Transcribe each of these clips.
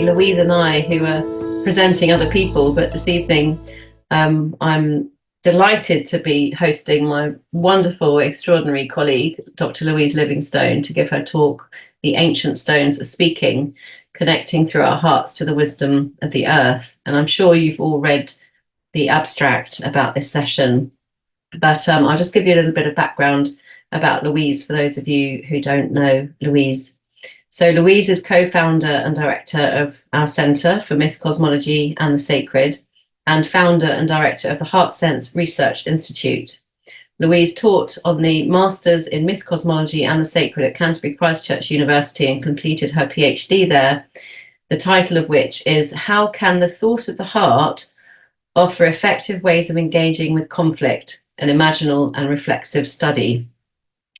Louise and I who are presenting other people, but this evening I'm delighted to be hosting my wonderful, extraordinary colleague, Dr. Louise Livingstone, to give her talk, The Ancient Stones Are Speaking, Connecting Through Our Hearts to the Wisdom of the Earth. And I'm sure you've all read the abstract about this session, but I'll just give you a little bit of background about Louise for those of you who don't know Louise. So Louise is co-founder and director of our Centre for Myth, Cosmology and the Sacred, and founder and director of the Heart Sense Research Institute. Louise taught on the Masters in Myth, Cosmology and the Sacred at Canterbury Christ Church University and completed her PhD there, the title of which is How Can the Thought of the Heart Offer Effective Ways of Engaging with Conflict, an Imaginal and Reflexive Study.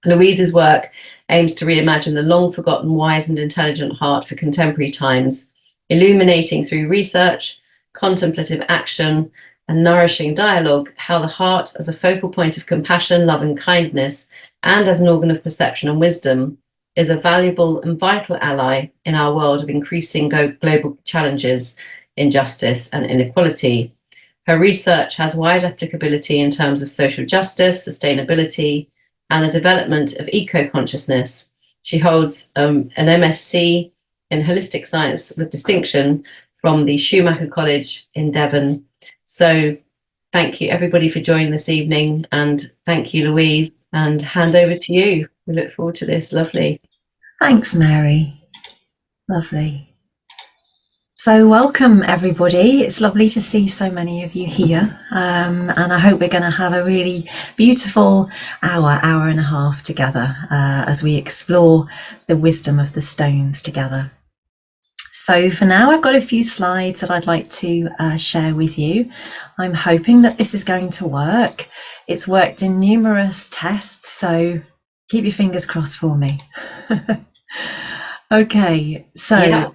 Louise's work aims to reimagine the long-forgotten wise and intelligent heart for contemporary times, illuminating through research, contemplative action, and nourishing dialogue how the heart as a focal point of compassion, love, and kindness, and as an organ of perception and wisdom, is a valuable and vital ally in our world of increasing global challenges, injustice, and inequality. Her research has wide applicability in terms of social justice, sustainability, and the development of eco-consciousness. She holds an MSc in Holistic Science with distinction from the Schumacher College in Devon. So thank you everybody for joining this evening, and thank you, Louise, and hand over to you. We look forward to this. Lovely. Thanks, Mary. Lovely. So welcome everybody. It's lovely to see so many of you here, and I hope we're going to have a really beautiful hour and a half together as we explore the wisdom of the stones together. So for now, I've got a few slides that I'd like to share with you. I'm hoping that this is going to work. It's worked in numerous tests, so keep your fingers crossed for me. Okay, so yeah.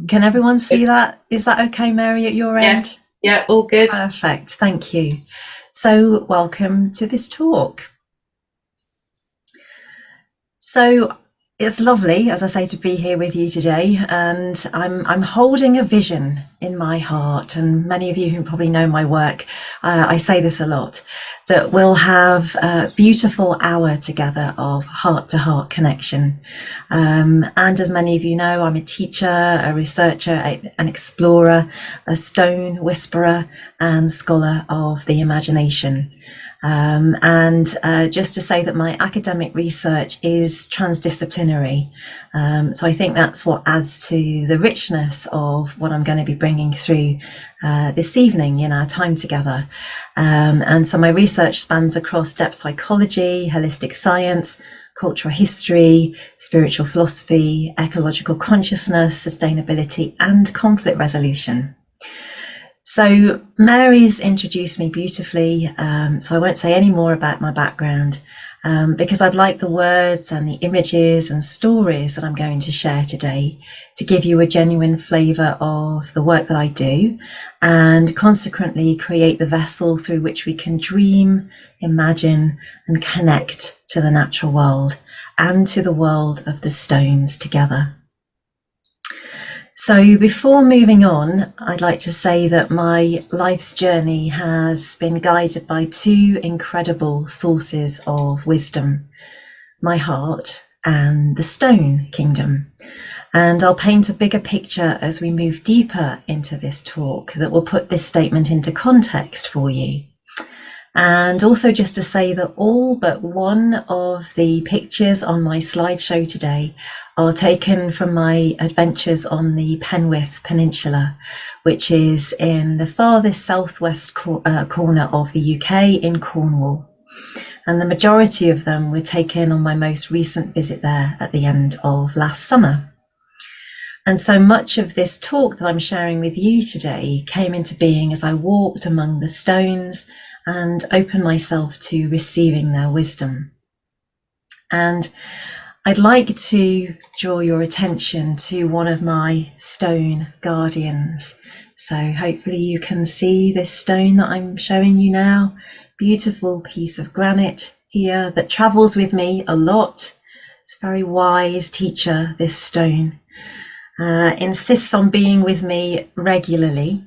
Can everyone see that? Is that okay, Mary, at your end? Yes, yeah, all good. Perfect, thank you. So welcome to this talk. So it's lovely, as I say, to be here with you today, and I'm holding a vision in my heart, and many of you who probably know my work, I say this a lot, that we'll have a beautiful hour together of heart-to-heart connection. And as many of you know, I'm a teacher, a researcher, an explorer, a stone whisperer, and scholar of the imagination. And just to say that my academic research is transdisciplinary. So I think that's what adds to the richness of what I'm going to be bringing through this evening in our time together. And so my research spans across depth psychology, holistic science, cultural history, spiritual philosophy, ecological consciousness, sustainability, and conflict resolution. So Mary's introduced me beautifully, so I won't say any more about my background, because I'd like the words and the images and stories that I'm going to share today to give you a genuine flavour of the work that I do, and consequently create the vessel through which we can dream, imagine, and connect to the natural world and to the world of the stones together. So before moving on, I'd like to say that my life's journey has been guided by two incredible sources of wisdom, my heart and the stone kingdom. And I'll paint a bigger picture as we move deeper into this talk that will put this statement into context for you. And also just to say that all but one of the pictures on my slideshow today are taken from my adventures on the Penwith Peninsula, which is in the farthest southwest corner of the UK in Cornwall. And the majority of them were taken on my most recent visit there at the end of last summer. And so much of this talk that I'm sharing with you today came into being as I walked among the stones and opened myself to receiving their wisdom. And I'd like to draw your attention to one of my stone guardians. So hopefully you can see this stone that I'm showing you now. Beautiful piece of granite here that travels with me a lot. It's a very wise teacher, this stone. insists on being with me regularly.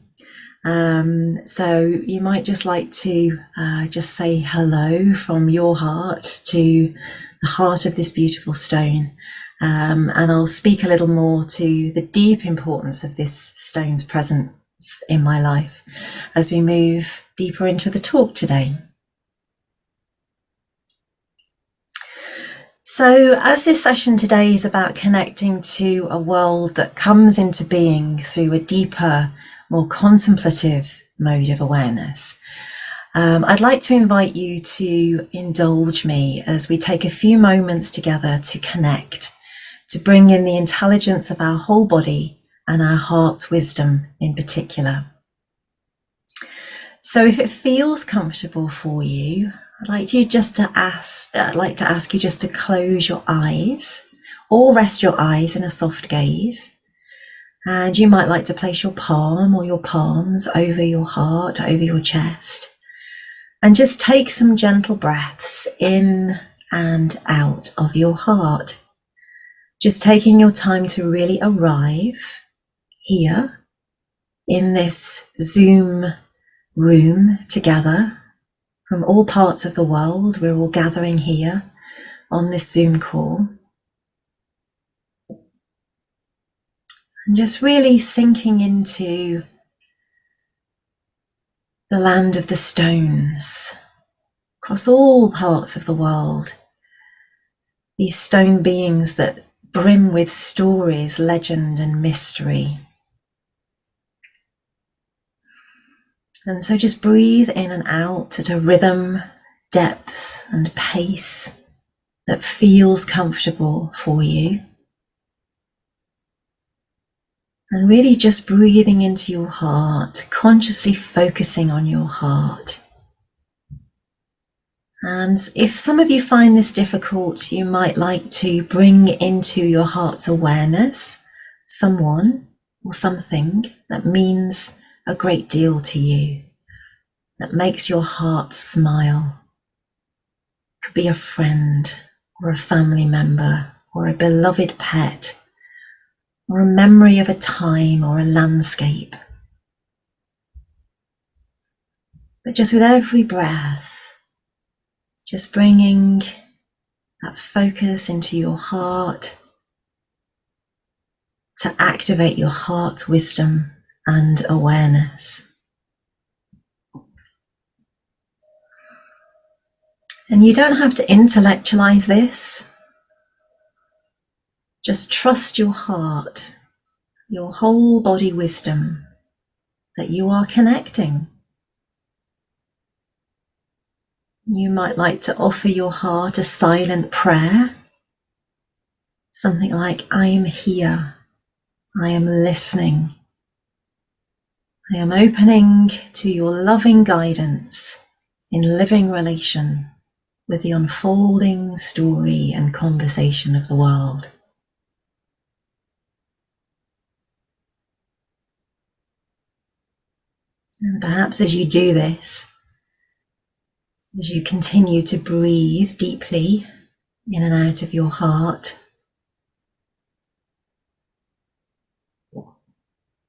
So you might just like to just say hello from your heart to the heart of this beautiful stone. And I'll speak a little more to the deep importance of this stone's presence in my life as we move deeper into the talk today. So, as this session today is about connecting to a world that comes into being through a deeper, more contemplative mode of awareness, I'd like to invite you to indulge me as we take a few moments together to connect, to bring in the intelligence of our whole body and our heart's wisdom in particular. So if it feels comfortable for you, I'd like you just to ask you just to close your eyes or rest your eyes in a soft gaze. And you might like to place your palm or your palms over your heart, over your chest, and just take some gentle breaths in and out of your heart. Just taking your time to really arrive here in this Zoom room together from all parts of the world. We're all gathering here on this Zoom call. And just really sinking into the land of the stones across all parts of the world. These stone beings that brim with stories, legend, and mystery. And so just breathe in and out at a rhythm, depth, and pace that feels comfortable for you. And really just breathing into your heart, consciously focusing on your heart. And if some of you find this difficult, you might like to bring into your heart's awareness someone or something that means a great deal to you, that makes your heart smile. It could be a friend or a family member or a beloved pet or a memory of a time or a landscape. But just with every breath, just bringing that focus into your heart to activate your heart's wisdom and awareness. And you don't have to intellectualize this. Just trust your heart, your whole body wisdom, that you are connecting. You might like to offer your heart a silent prayer, something like, I am here, I am listening, I am opening to your loving guidance in living relation with the unfolding story and conversation of the world. And perhaps as you do this, as you continue to breathe deeply in and out of your heart,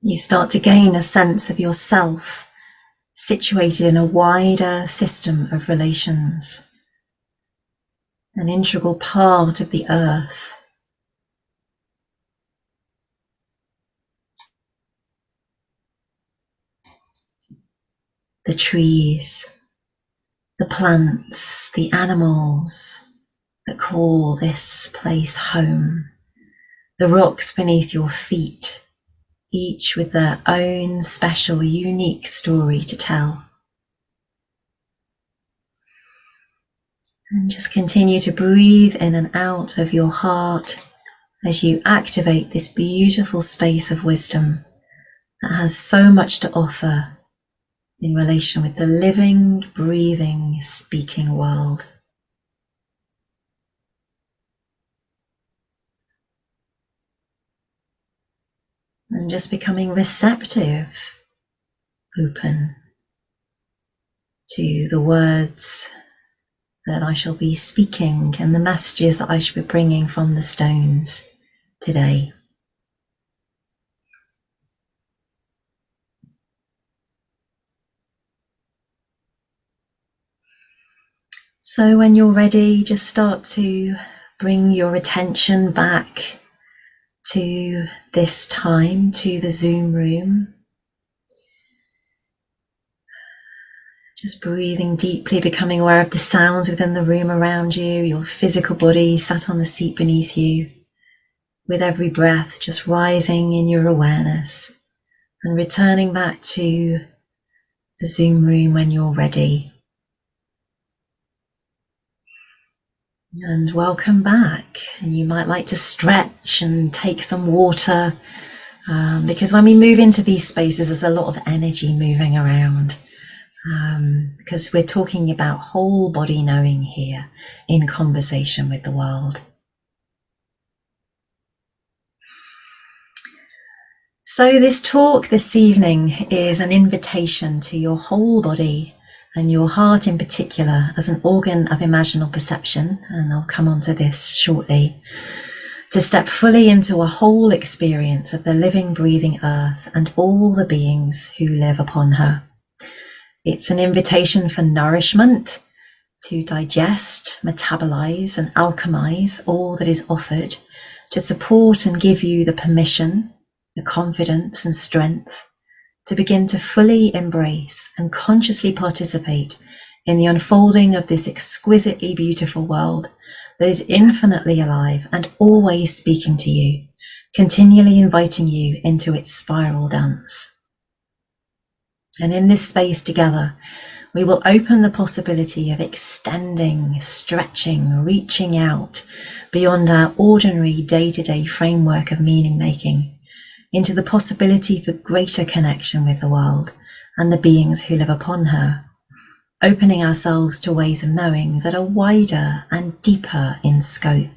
you start to gain a sense of yourself situated in a wider system of relations, an integral part of the earth. The trees, the plants, the animals that call this place home, the rocks beneath your feet, each with their own special, unique story to tell. And just continue to breathe in and out of your heart as you activate this beautiful space of wisdom that has so much to offer in relation with the living, breathing, speaking world. And just becoming receptive, open to the words that I shall be speaking and the messages that I shall be bringing from the stones today. So when you're ready, just start to bring your attention back to this time, to the Zoom room. Just breathing deeply, becoming aware of the sounds within the room around you, your physical body sat on the seat beneath you. With every breath, just rising in your awareness and returning back to the Zoom room when you're ready. And welcome back. And you might like to stretch and take some water, because when we move into these spaces, there's a lot of energy moving around, because we're talking about whole body knowing here in conversation with the world. So this talk this evening is an invitation to your whole body and your heart in particular as an organ of imaginal perception, and I'll come on to this shortly, to step fully into a whole experience of the living, breathing earth and all the beings who live upon her. It's an invitation for nourishment, to digest, metabolize and alchemize all that is offered, to support and give you the permission, the confidence and strength to begin to fully embrace and consciously participate in the unfolding of this exquisitely beautiful world that is infinitely alive and always speaking to you, continually inviting you into its spiral dance. And in this space together, we will open the possibility of extending, stretching, reaching out beyond our ordinary day-to-day framework of meaning making into the possibility for greater connection with the world and the beings who live upon her, opening ourselves to ways of knowing that are wider and deeper in scope.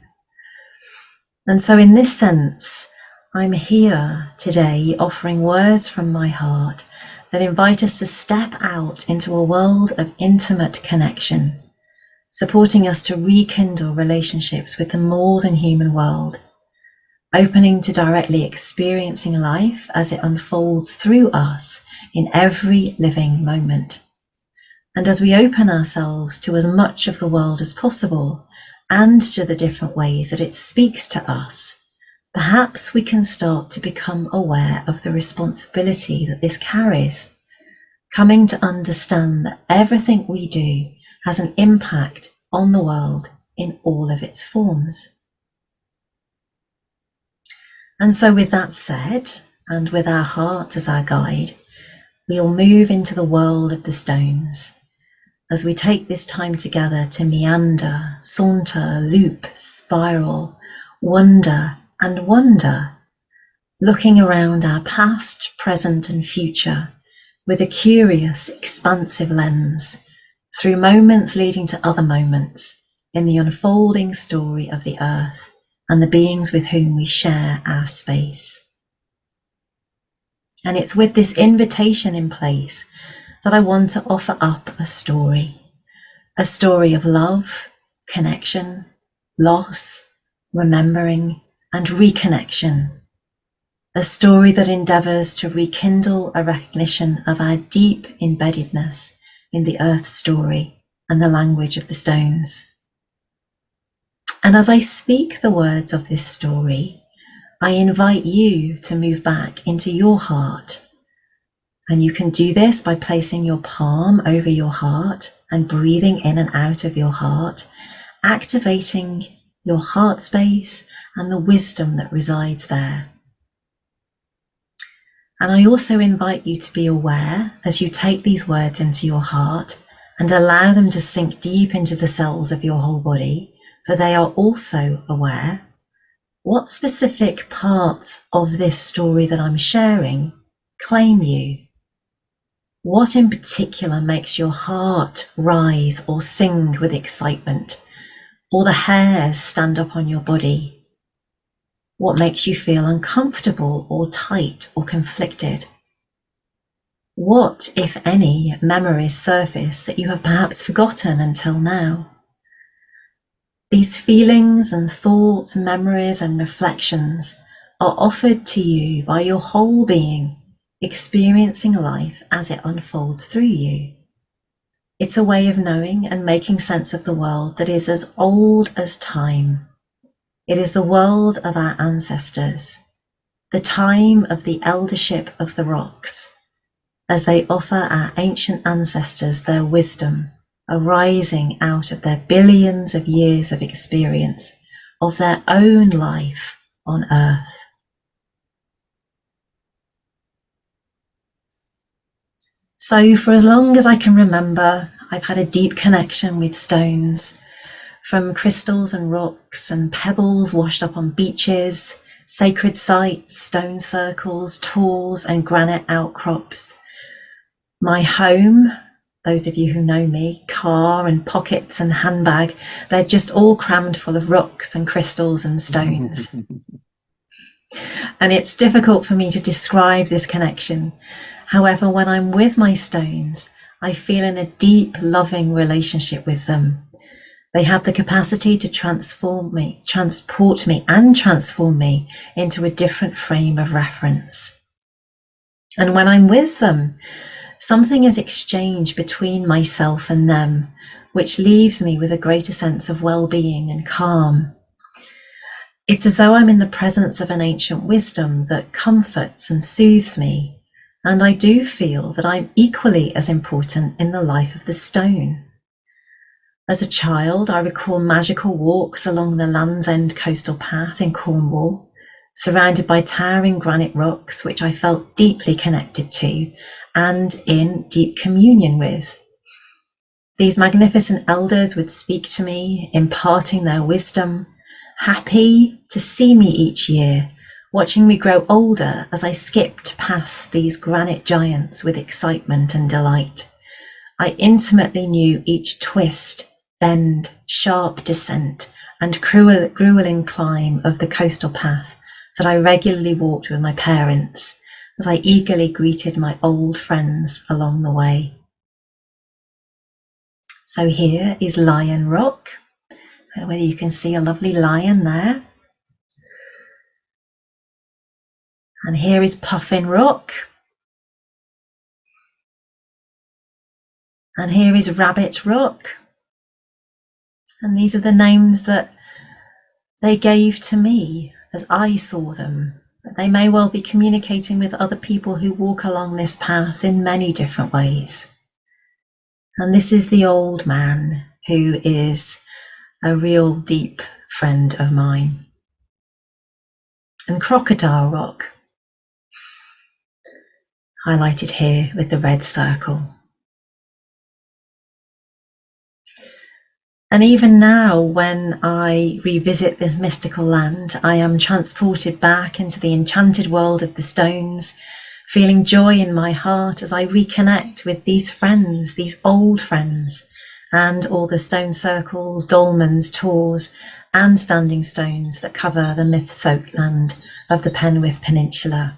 And so in this sense, I'm here today offering words from my heart that invite us to step out into a world of intimate connection, supporting us to rekindle relationships with the more than human world, opening to directly experiencing life as it unfolds through us in every living moment. And as we open ourselves to as much of the world as possible and to the different ways that it speaks to us, perhaps we can start to become aware of the responsibility that this carries, coming to understand that everything we do has an impact on the world in all of its forms. And so with that said, and with our heart as our guide, we'll move into the world of the stones as we take this time together to meander, saunter, loop, spiral, wonder and wonder, looking around our past, present and future with a curious, expansive lens through moments leading to other moments in the unfolding story of the earth and the beings with whom we share our space. And it's with this invitation in place that I want to offer up a story of love, connection, loss, remembering, and reconnection. A story that endeavours to rekindle a recognition of our deep embeddedness in the earth story and the language of the stones. And as I speak the words of this story, I invite you to move back into your heart. And you can do this by placing your palm over your heart and breathing in and out of your heart, activating your heart space and the wisdom that resides there. And I also invite you to be aware as you take these words into your heart and allow them to sink deep into the cells of your whole body, for they are also aware. What specific parts of this story that I'm sharing claim you? What in particular makes your heart rise or sing with excitement, or the hairs stand up on your body? What makes you feel uncomfortable or tight or conflicted? What, if any, memories surface that you have perhaps forgotten until now? These feelings and thoughts, memories and reflections are offered to you by your whole being, experiencing life as it unfolds through you. It's a way of knowing and making sense of the world that is as old as time. It is the world of our ancestors, the time of the eldership of the rocks, as they offer our ancient ancestors their wisdom, arising out of their billions of years of experience of their own life on Earth. So for as long as I can remember, I've had a deep connection with stones, from crystals and rocks and pebbles washed up on beaches, sacred sites, stone circles, tools and granite outcrops. My home, those of you who know me, car and pockets and handbag, they're just all crammed full of rocks and crystals and stones. And it's difficult for me to describe this connection. However, when I'm with my stones, I feel in a deep, loving relationship with them. They have the capacity to transport me and transform me into a different frame of reference. And when I'm with them, something is exchanged between myself and them, which leaves me with a greater sense of well-being and calm. It's as though I'm in the presence of an ancient wisdom that comforts and soothes me, and I do feel that I'm equally as important in the life of the stone. As a child, I recall magical walks along the Land's End coastal path in Cornwall, surrounded by towering granite rocks which I felt deeply connected to and in deep communion with. These magnificent elders would speak to me, imparting their wisdom, happy to see me each year, watching me grow older as I skipped past these granite giants with excitement and delight. I intimately knew each twist, bend, sharp descent, and grueling climb of the coastal path that I regularly walked with my parents as I eagerly greeted my old friends along the way. So here is Lion Rock, whether you can see a lovely lion there. And here is Puffin Rock. And here is Rabbit Rock. And these are the names that they gave to me as I saw them. But they may well be communicating with other people who walk along this path in many different ways. And this is the old man who is a real deep friend of mine. And Crocodile Rock, highlighted here with the red circle. And even now, when I revisit this mystical land, I am transported back into the enchanted world of the stones, feeling joy in my heart as I reconnect with these friends, these old friends, and all the stone circles, dolmens, tors, and standing stones that cover the myth-soaked land of the Penwith Peninsula.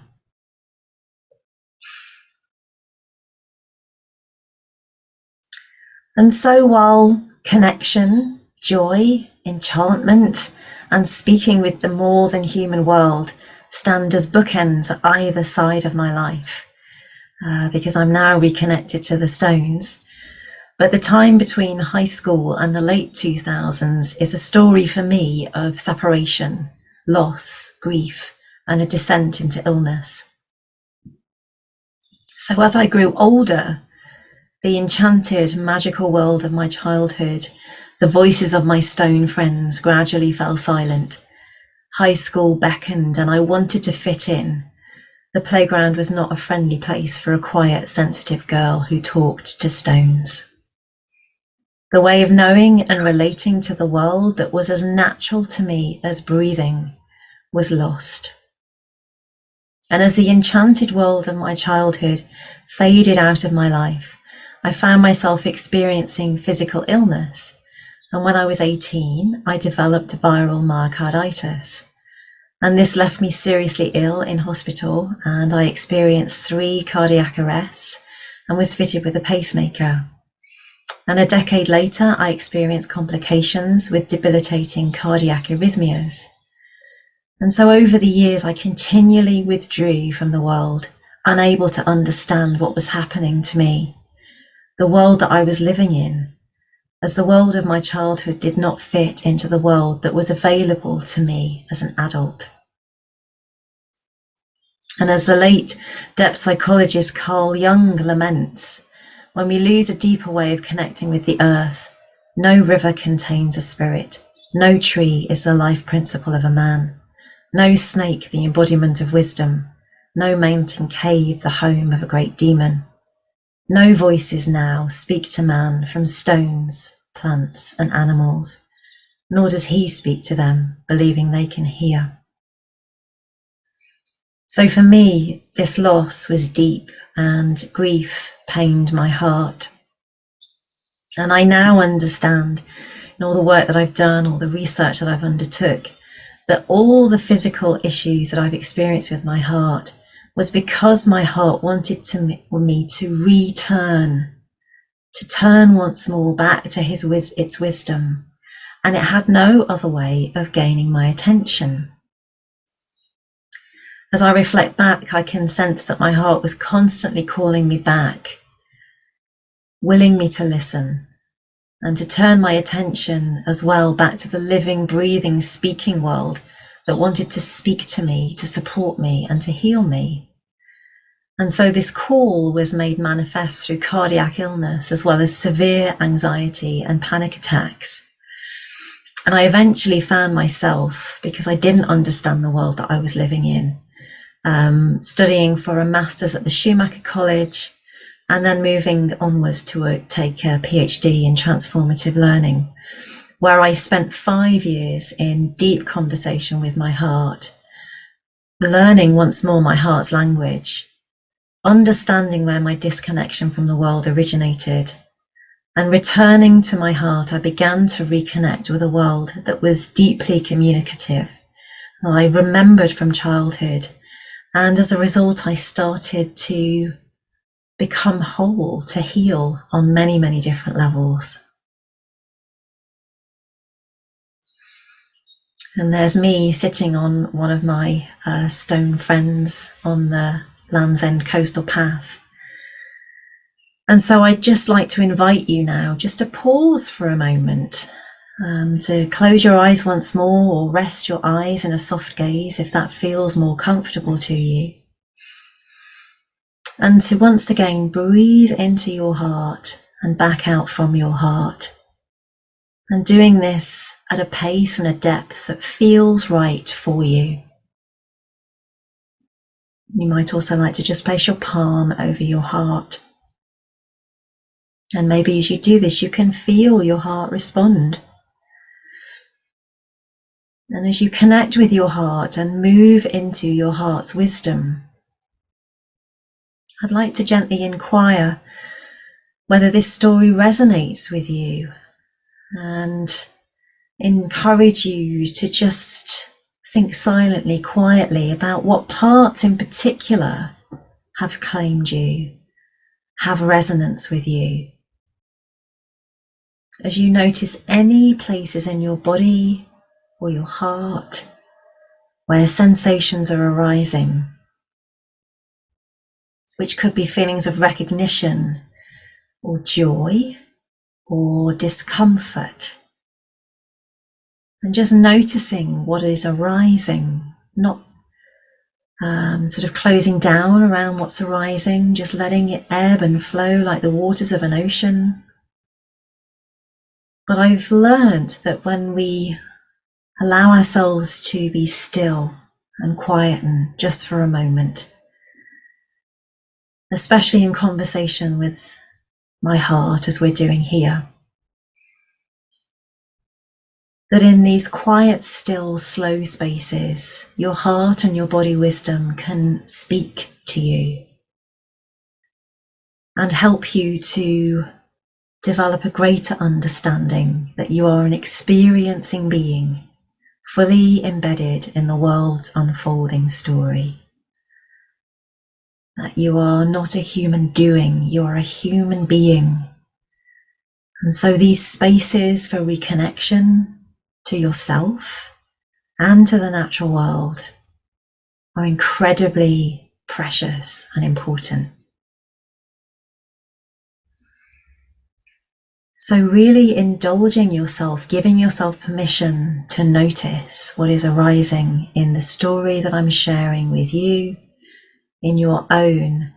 And so while connection, joy, enchantment, and speaking with the more than human world stand as bookends at either side of my life, because I'm now reconnected to the stones. But the time between high school and the late 2000s is a story for me of separation, loss, grief, and a descent into illness. So as I grew older, the enchanted, magical world of my childhood, the voices of my stone friends gradually fell silent. High school beckoned and I wanted to fit in. The playground was not a friendly place for a quiet, sensitive girl who talked to stones. The way of knowing and relating to the world that was as natural to me as breathing was lost. And as the enchanted world of my childhood faded out of my life, I found myself experiencing physical illness, and when I was 18, I developed viral myocarditis. And this left me seriously ill in hospital, and I experienced 3 cardiac arrests and was fitted with a pacemaker. And a decade later, I experienced complications with debilitating cardiac arrhythmias. And so over the years, I continually withdrew from the world, unable to understand what was happening to me. the world that I was living in, as the world of my childhood did not fit into the world that was available to me as an adult. And as the late depth psychologist Carl Jung laments, when we lose a deeper way of connecting with the earth, no river contains a spirit, no tree is the life principle of a man, no snake the embodiment of wisdom, no mountain cave the home of a great demon. No voices now speak to man from stones, plants and animals, nor does he speak to them, believing they can hear. So for me, this loss was deep and grief pained my heart. And I now understand in all the work that I've done, all the research that I've undertook, that all the physical issues that I've experienced with my heart was because my heart wanted me to return, to turn once more back to its wisdom. And it had no other way of gaining my attention. As I reflect back, I can sense that my heart was constantly calling me back, willing me to listen and to turn my attention as well back to the living, breathing, speaking world that wanted to speak to me, to support me and to heal me. And so this call was made manifest through cardiac illness, as well as severe anxiety and panic attacks. And I eventually found myself, because I didn't understand the world that I was living in, studying for a master's at the Schumacher College, and then moving onwards to take a PhD in transformative learning, where I spent 5 years in deep conversation with my heart, learning once more my heart's language, understanding where my disconnection from the world originated, and returning to my heart, I began to reconnect with a world that was deeply communicative. I remembered from childhood, and as a result, I started to become whole, to heal on many, many different levels. And there's me sitting on one of my stone friends on the Land's End coastal path. And so I'd just like to invite you now just to pause for a moment, to close your eyes once more or rest your eyes in a soft gaze if that feels more comfortable to you. And to once again breathe into your heart and back out from your heart. And doing this at a pace and a depth that feels right for you. You might also like to just place your palm over your heart. And maybe as you do this, you can feel your heart respond. And as you connect with your heart and move into your heart's wisdom, I'd like to gently inquire whether this story resonates with you and encourage you to just think silently, quietly about what parts in particular have claimed you, have resonance with you. As you notice any places in your body or your heart where sensations are arising, which could be feelings of recognition or joy or discomfort, and just noticing what is arising, not sort of closing down around what's arising, just letting it ebb and flow like the waters of an ocean. But I've learned that when we allow ourselves to be still and quieten just for a moment, especially in conversation with my heart as we're doing here, that in these quiet, still, slow spaces, your heart and your body wisdom can speak to you and help you to develop a greater understanding that you are an experiencing being, fully embedded in the world's unfolding story. That you are not a human doing, you are a human being. And so these spaces for reconnection to yourself and to the natural world are incredibly precious and important. So really indulging yourself, giving yourself permission to notice what is arising in the story that I'm sharing with you in your own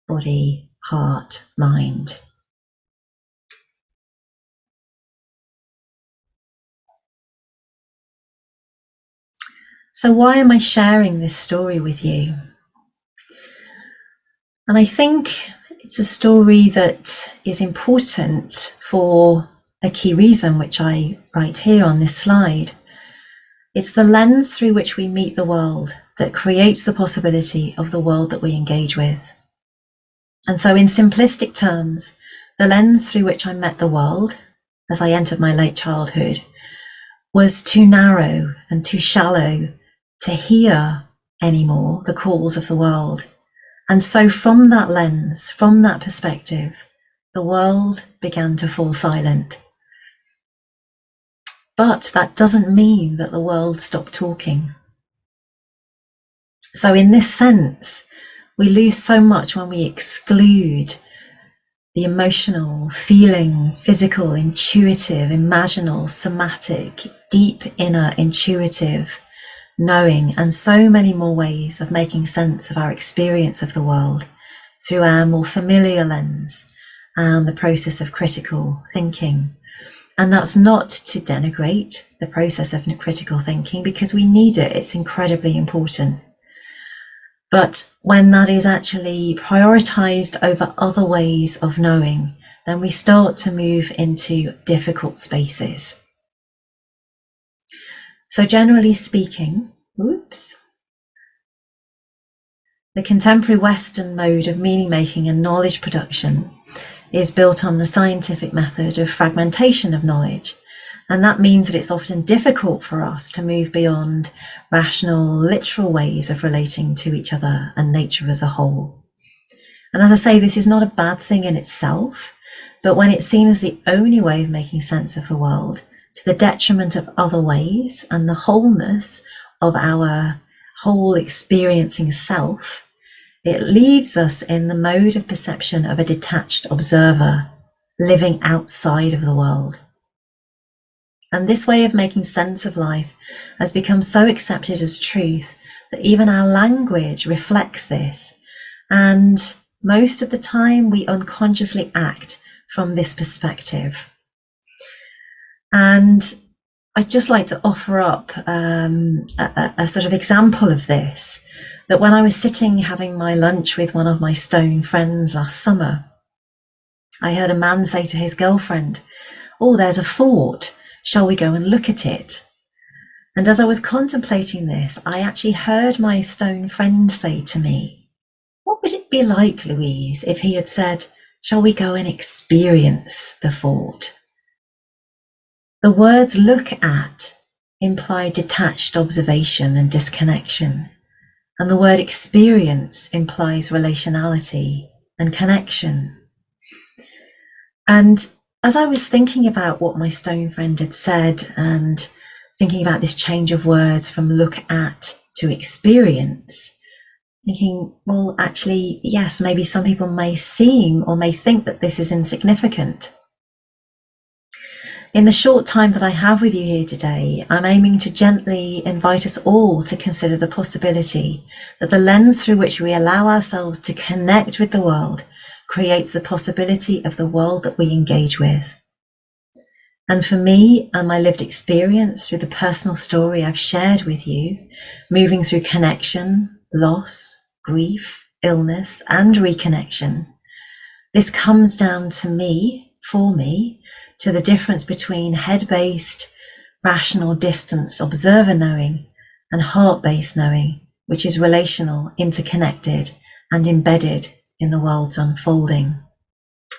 body, heart, mind. So why am I sharing this story with you? And I think it's a story that is important for a key reason, which I write here on this slide. It's the lens through which we meet the world that creates the possibility of the world that we engage with. And so in simplistic terms, the lens through which I met the world as I entered my late childhood was too narrow and too shallow to hear anymore the calls of the world. And so from that lens, from that perspective, the world began to fall silent. But that doesn't mean that the world stopped talking. So in this sense, we lose so much when we exclude the emotional, feeling, physical, intuitive, imaginal, somatic, deep inner intuitive knowing, and so many more ways of making sense of our experience of the world through our more familiar lens and the process of critical thinking. And that's not to denigrate the process of critical thinking, because we need it, it's incredibly important. But when that is actually prioritized over other ways of knowing, then we start to move into difficult spaces. So generally speaking, the contemporary Western mode of meaning making and knowledge production is built on the scientific method of fragmentation of knowledge. And that means that it's often difficult for us to move beyond rational, literal ways of relating to each other and nature as a whole. And as I say, this is not a bad thing in itself, but when it's seen as the only way of making sense of the world, to the detriment of other ways and the wholeness of our whole experiencing self, it leaves us in the mode of perception of a detached observer living outside of the world. And this way of making sense of life has become so accepted as truth that even our language reflects this. And most of the time we unconsciously act from this perspective. And I'd just like to offer up a sort of example of this, that when I was sitting having my lunch with one of my stone friends last summer, I heard a man say to his girlfriend, "Oh, there's a fort. Shall we go and look at it?" And as I was contemplating this, I actually heard my stone friend say to me, "What would it be like, Louise, if he had said, 'Shall we go and experience the fort?'" The words "look at" imply detached observation and disconnection, and the word "experience" implies relationality and connection. And as I was thinking about what my stone friend had said and thinking about this change of words from "look at" to "experience," thinking, well, actually, yes, maybe some people may seem or may think that this is insignificant. In the short time that I have with you here today, I'm aiming to gently invite us all to consider the possibility that the lens through which we allow ourselves to connect with the world creates the possibility of the world that we engage with. And for me and my lived experience through the personal story I've shared with you, moving through connection, loss, grief, illness, and reconnection, this comes down to me, for me, to the difference between head-based, rational, distanced observer knowing and heart-based knowing, which is relational, interconnected, and embedded in the world's unfolding.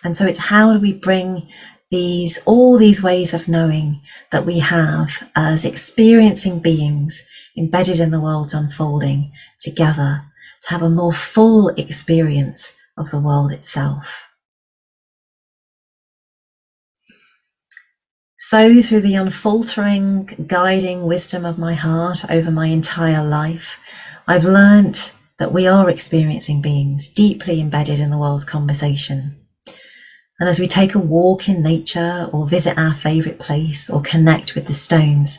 And so it's how do we bring all these ways of knowing that we have as experiencing beings embedded in the world's unfolding together to have a more full experience of the world itself. So through the unfaltering, guiding wisdom of my heart over my entire life, I've learnt that we are experiencing beings deeply embedded in the world's conversation. And as we take a walk in nature or visit our favourite place or connect with the stones,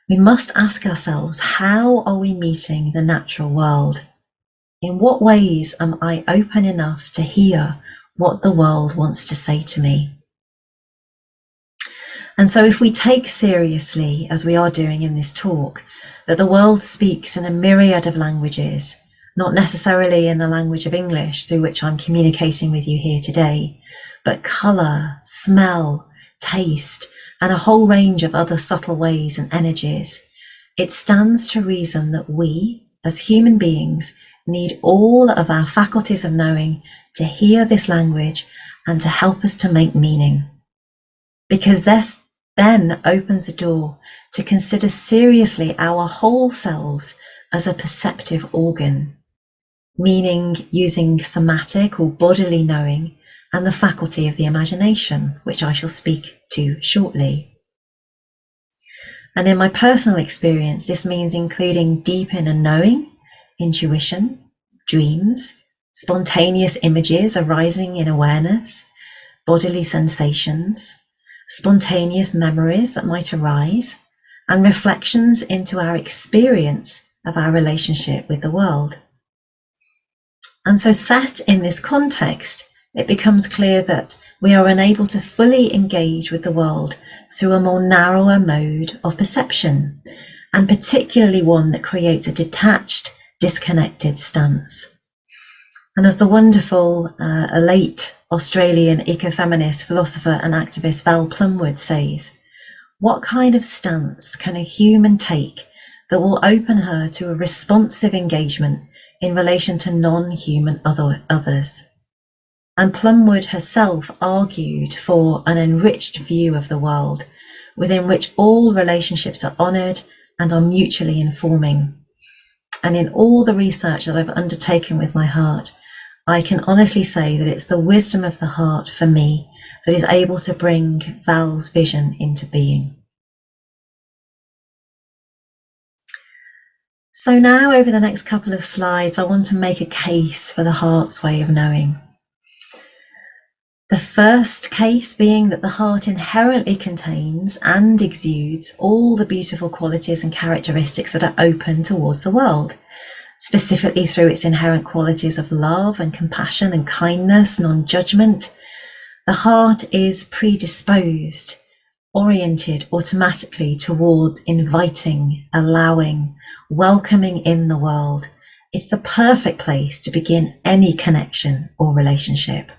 we must ask ourselves, how are we meeting the natural world? In what ways am I open enough to hear what the world wants to say to me? And so if we take seriously, as we are doing in this talk, that the world speaks in a myriad of languages, not necessarily in the language of English through which I'm communicating with you here today, but colour, smell, taste, and a whole range of other subtle ways and energies, it stands to reason that we, as human beings, need all of our faculties of knowing to hear this language and to help us to make meaning. Because this then opens the door to consider seriously our whole selves as a perceptive organ, meaning using somatic or bodily knowing and the faculty of the imagination, which I shall speak to shortly. And in my personal experience, this means including deep inner knowing, intuition, dreams, spontaneous images arising in awareness, bodily sensations, spontaneous memories that might arise, and reflections into our experience of our relationship with the world. And so set in this context, it becomes clear that we are unable to fully engage with the world through a more narrower mode of perception, and particularly one that creates a detached, disconnected stance. And as the wonderful, late Australian ecofeminist philosopher and activist Val Plumwood says, what kind of stance can a human take that will open her to a responsive engagement in relation to non-human others? And Plumwood herself argued for an enriched view of the world, within which all relationships are honoured and are mutually informing. And in all the research that I've undertaken with my heart, I can honestly say that it's the wisdom of the heart for me that is able to bring Val's vision into being. So now over the next couple of slides, I want to make a case for the heart's way of knowing. The first case being that the heart inherently contains and exudes all the beautiful qualities and characteristics that are open towards the world, specifically through its inherent qualities of love and compassion and kindness, non-judgment. The heart is predisposed, oriented automatically towards inviting, allowing, welcoming in the world. It's the perfect place to begin any connection or relationship.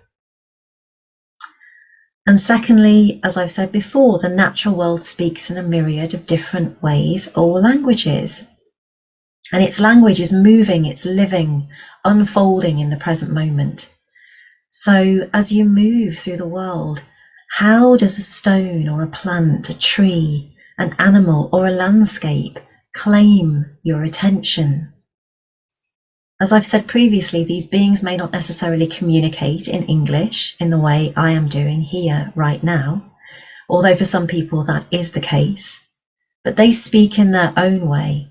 And secondly, as I've said before, the natural world speaks in a myriad of different ways or languages. And its language is moving, it's living, unfolding in the present moment. So as you move through the world, how does a stone or a plant, a tree, an animal or a landscape claim your attention? As I've said previously, these beings may not necessarily communicate in English in the way I am doing here right now, although for some people that is the case, but they speak in their own way,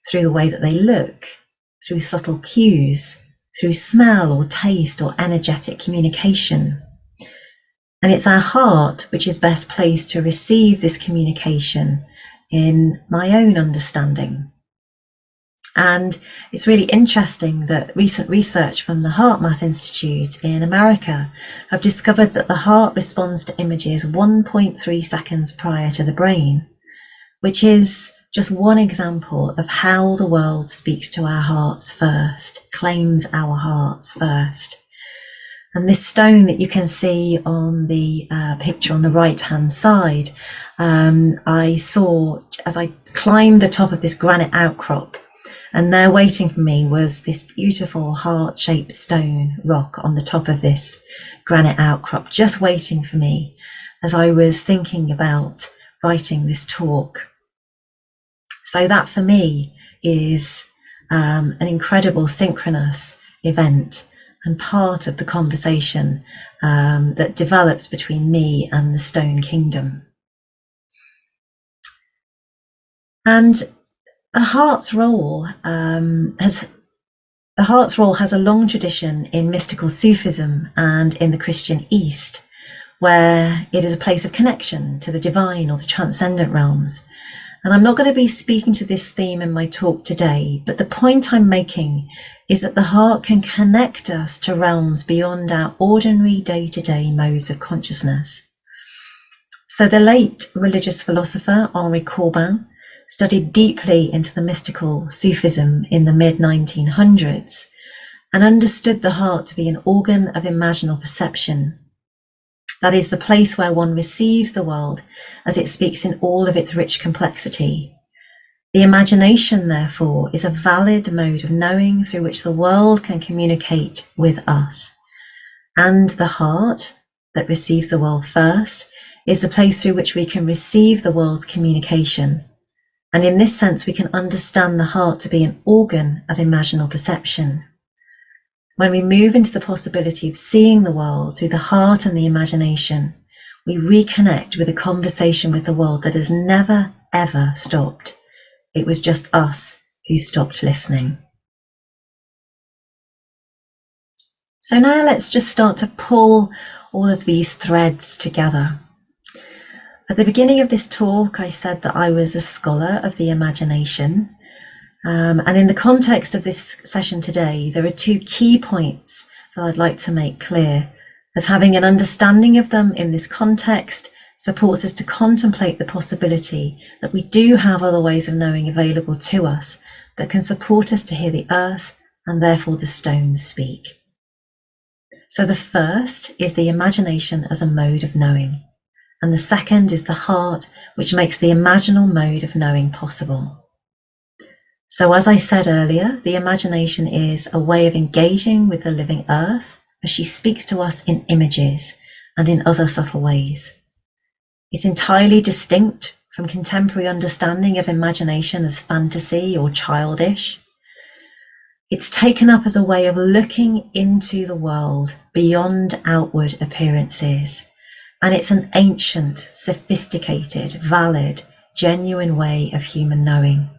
through the way that they look, through subtle cues, through smell or taste or energetic communication. And it's our heart which is best placed to receive this communication in my own understanding. And it's really interesting that recent research from the HeartMath Institute in America have discovered that the heart responds to images 1.3 seconds prior to the brain, which is just one example of how the world speaks to our hearts first, claims our hearts first. And this stone that you can see on the picture on the right-hand side, I saw as I climbed the top of this granite outcrop, and there waiting for me was this beautiful heart-shaped stone rock on the top of this granite outcrop, just waiting for me as I was thinking about writing this talk. So that for me is an incredible synchronous event and part of the conversation that develops between me and the Stone Kingdom. And the heart's role has The heart's role has a long tradition in mystical Sufism and in the Christian East, where it is a place of connection to the divine or the transcendent realms. And I'm not going to be speaking to this theme in my talk today, but the point I'm making is that the heart can connect us to realms beyond our ordinary day-to-day modes of consciousness. So the late religious philosopher Henri Corbin studied deeply into the mystical Sufism in the mid-1900s and understood the heart to be an organ of imaginal perception. That is the place where one receives the world as it speaks in all of its rich complexity. The imagination, therefore, is a valid mode of knowing through which the world can communicate with us. And the heart, that receives the world first, is the place through which we can receive the world's communication. And in this sense, we can understand the heart to be an organ of imaginal perception. When we move into the possibility of seeing the world through the heart and the imagination, we reconnect with a conversation with the world that has never, ever stopped. It was just us who stopped listening. So now let's just start to pull all of these threads together. At the beginning of this talk, I said that I was a scholar of the imagination. And in the context of this session today, there are two key points that I'd like to make clear, as having an understanding of them in this context supports us to contemplate the possibility that we do have other ways of knowing available to us that can support us to hear the earth and therefore the stones speak. So the first is the imagination as a mode of knowing, and the second is the heart, which makes the imaginal mode of knowing possible. So as I said earlier, the imagination is a way of engaging with the living earth as she speaks to us in images and in other subtle ways. It's entirely distinct from contemporary understanding of imagination as fantasy or childish. It's taken up as a way of looking into the world beyond outward appearances, and it's an ancient, sophisticated, valid, genuine way of human knowing.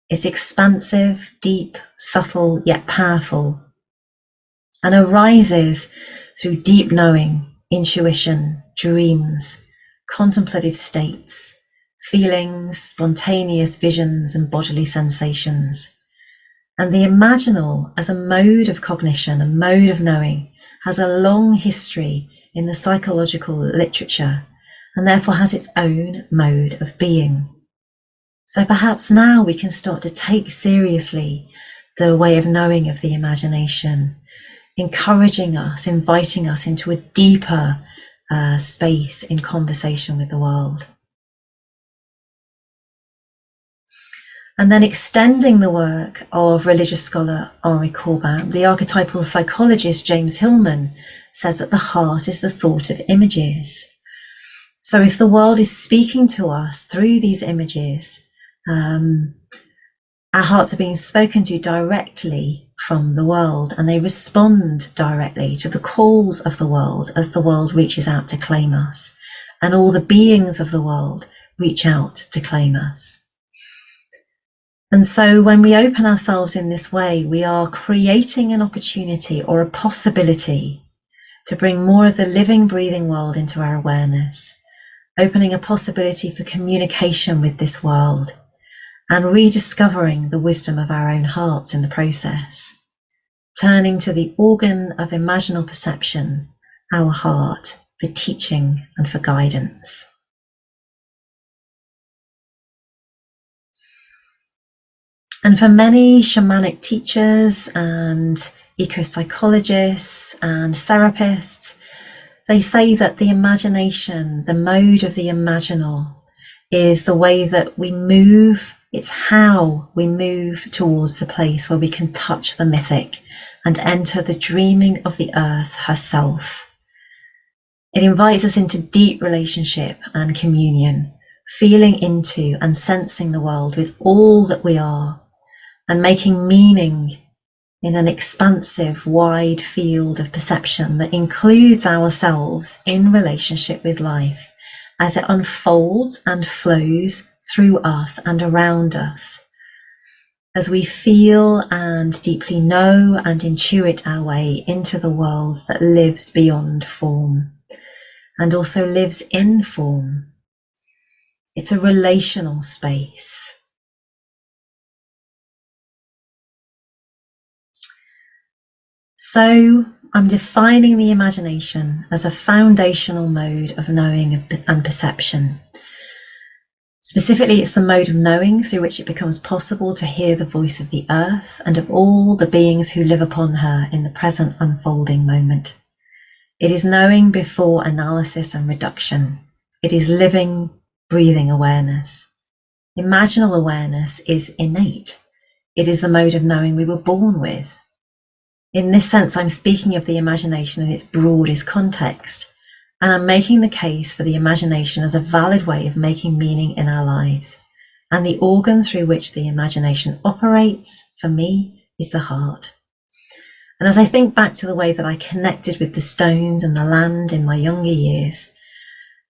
It's expansive, deep, subtle, yet powerful, and arises through deep knowing, intuition, dreams, contemplative states, feelings, spontaneous visions, and bodily sensations. And the imaginal as a mode of cognition, a mode of knowing, has a long history in the psychological literature, and therefore has its own mode of being. So perhaps now we can start to take seriously the way of knowing of the imagination, encouraging us, inviting us into a deeper space in conversation with the world. And then extending the work of religious scholar Henri Corbin, the archetypal psychologist James Hillman says that the heart is the thought of images. So if the world is speaking to us through these images, our hearts are being spoken to directly from the world, and they respond directly to the calls of the world as the world reaches out to claim us, and all the beings of the world reach out to claim us. And so when we open ourselves in this way, we are creating an opportunity or a possibility to bring more of the living, breathing world into our awareness, opening a possibility for communication with this world, and rediscovering the wisdom of our own hearts in the process, turning to the organ of imaginal perception, our heart, for teaching and for guidance. And for many shamanic teachers and eco-psychologists and therapists, they say that the imagination, the mode of the imaginal, is the way that we move. It's how we move towards the place where we can touch the mythic and enter the dreaming of the earth herself. It invites us into deep relationship and communion, feeling into and sensing the world with all that we are, and making meaning in an expansive, wide field of perception that includes ourselves in relationship with life as it unfolds and flows through us and around us. as we feel and deeply know and intuit our way into the world that lives beyond form and also lives in form. It's a relational space. So I'm defining the imagination as a foundational mode of knowing and perception. Specifically, it's the mode of knowing through which it becomes possible to hear the voice of the earth and of all the beings who live upon her in the present unfolding moment. It is knowing before analysis and reduction. It is living, breathing awareness. Imaginal awareness is innate. It is the mode of knowing we were born with. In this sense, I'm speaking of the imagination in its broadest context, and I'm making the case for the imagination as a valid way of making meaning in our lives. And the organ through which the imagination operates, for me, is the heart. And as I think back to the way that I connected with the stones and the land in my younger years,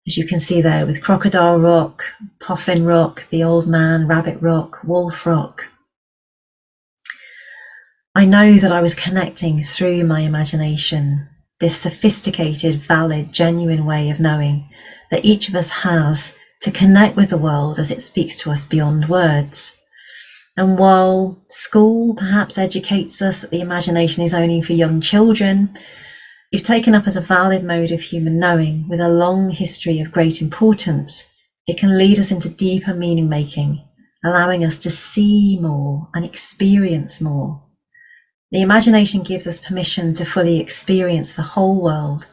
as you can see there with Crocodile Rock, Poffin Rock, the Old Man, Rabbit Rock, Wolf Rock, I know that I was connecting through my imagination, this sophisticated, valid, genuine way of knowing that each of us has to connect with the world as it speaks to us beyond words. And while school perhaps educates us that the imagination is only for young children, if taken up as a valid mode of human knowing with a long history of great importance, it can lead us into deeper meaning making, allowing us to see more and experience more. The imagination gives us permission to fully experience the whole world,